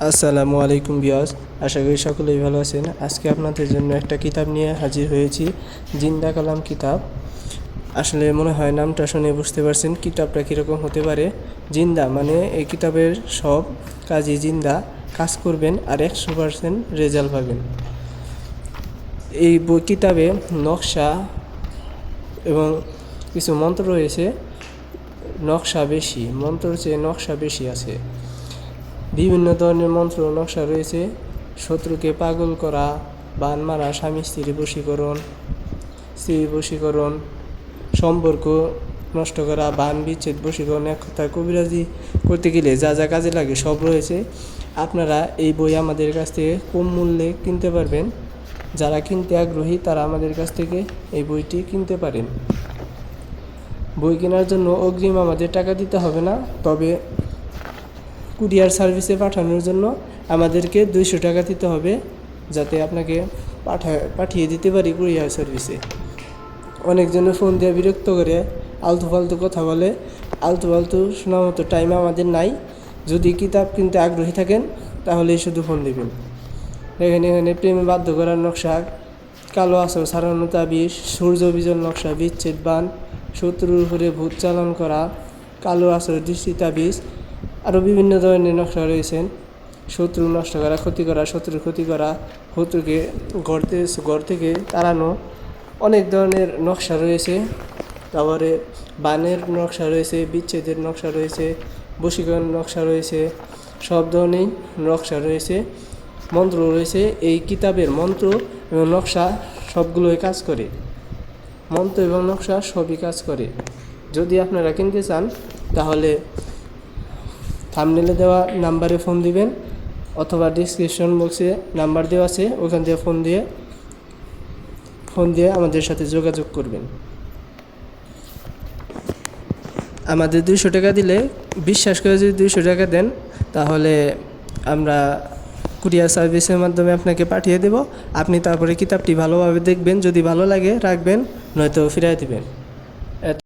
আসসালামু আলাইকুম ভিউয়ার্স, আশা করি সকলেই ভালো আছেন। আজকে আপনাদের জন্য একটা কিতাব নিয়ে হাজির হয়েছি, জিন্দা কালাম কিতাব। আসলে মনে হয় নামটা শুনে বুঝতে পারছেন কিতাবটা কীরকম হতে পারে। জিন্দা মানে এই কিতাবের সব কাজই জিন্দা, কাজ করবেন আর 100% রেজাল্ট পাবেন। এই বই কিতাবে নকশা এবং কিছু মন্ত্র রয়েছে। নকশা বেশি, মন্ত্রের চেয়ে নকশা বেশি আছে। বিভিন্ন ধরনের মন্ত্র নকশা রয়েছে। শত্রুকে পাগল করা, বান মারা, স্বামী স্ত্রী বশীকরণ, সম্পর্ক নষ্ট করা, বান বিচ্ছেদ, বশীকরণ, এক কথা কবিরাজি করতে গেলে যা যা কাজে লাগে সব রয়েছে। আপনারা এই বই আমাদের কাছ থেকে কম মূল্যে কিনতে পারবেন। যারা কিনতে আগ্রহী তারা আমাদের কাছ থেকে এই বইটি কিনতে পারেন। বই কেনার জন্য অগ্রিম আমাদের টাকা দিতে হবে না, তবে কুরিয়ার সার্ভিসে পাঠানোর জন্য আমাদেরকে 200 টাকা দিতে হবে, যাতে আপনাকে পাঠিয়ে দিতে পারি কুরিয়ার সার্ভিসে। অনেকজনে ফোন দিয়ে বিরক্ত করে, আলতু ফালতু কথা বলে। আলতু ফালতু শোনার মতো টাইম আমাদের নাই। যদি কিতাব কিনতে আগ্রহী থাকেন তাহলেই শুধু ফোন দেবেন। এখানে প্রেমে বাধ্য করার নকশা, কালো আসর সারানো তাবিজ, সূর্য বিজল নকশা, বিচ্ছেদ বান, শত্রুর উপরে ভূত চালান করা, কালো আসর দৃষ্টি তাবিজ, আরও বিভিন্ন ধরনের নকশা রয়েছেন। শত্রু নষ্ট করা, শত্রুর ক্ষতি করা, শত্রুকে ঘর থেকে তাড়ানো, অনেক ধরনের নকশা রয়েছে। তারপরে বানের নকশা রয়েছে, বিচ্ছেদের নকশা রয়েছে, বশীকরণ নকশা রয়েছে, সব ধরনের নকশা রয়েছে, মন্ত্র রয়েছে। এই কিতাবের মন্ত্র এবং নকশা সবগুলোই কাজ করে। মন্ত্র এবং নকশা সবই কাজ করে। যদি আপনারা কিনতে চান তাহলে থাম্বনেলে দেওয়া নাম্বারে ফোন দিবেন, অথবা ডিসক্রিপশন বক্সে নাম্বার দেওয়া আছে, ওখান থেকে ফোন দিয়ে আমাদের সাথে যোগাযোগ করবেন। আমাদের 200 টাকা দিলে, বিশ্বাস করে যদি 200 টাকা দেন, তাহলে আমরা কুরিয়ার সার্ভিসের মাধ্যমে আপনাকে পাঠিয়ে দেব। আপনি তারপরে কিতাবটি ভালোভাবে দেখবেন, যদি ভালো লাগে রাখবেন, নয়তো ফিরিয়ে দেবেন।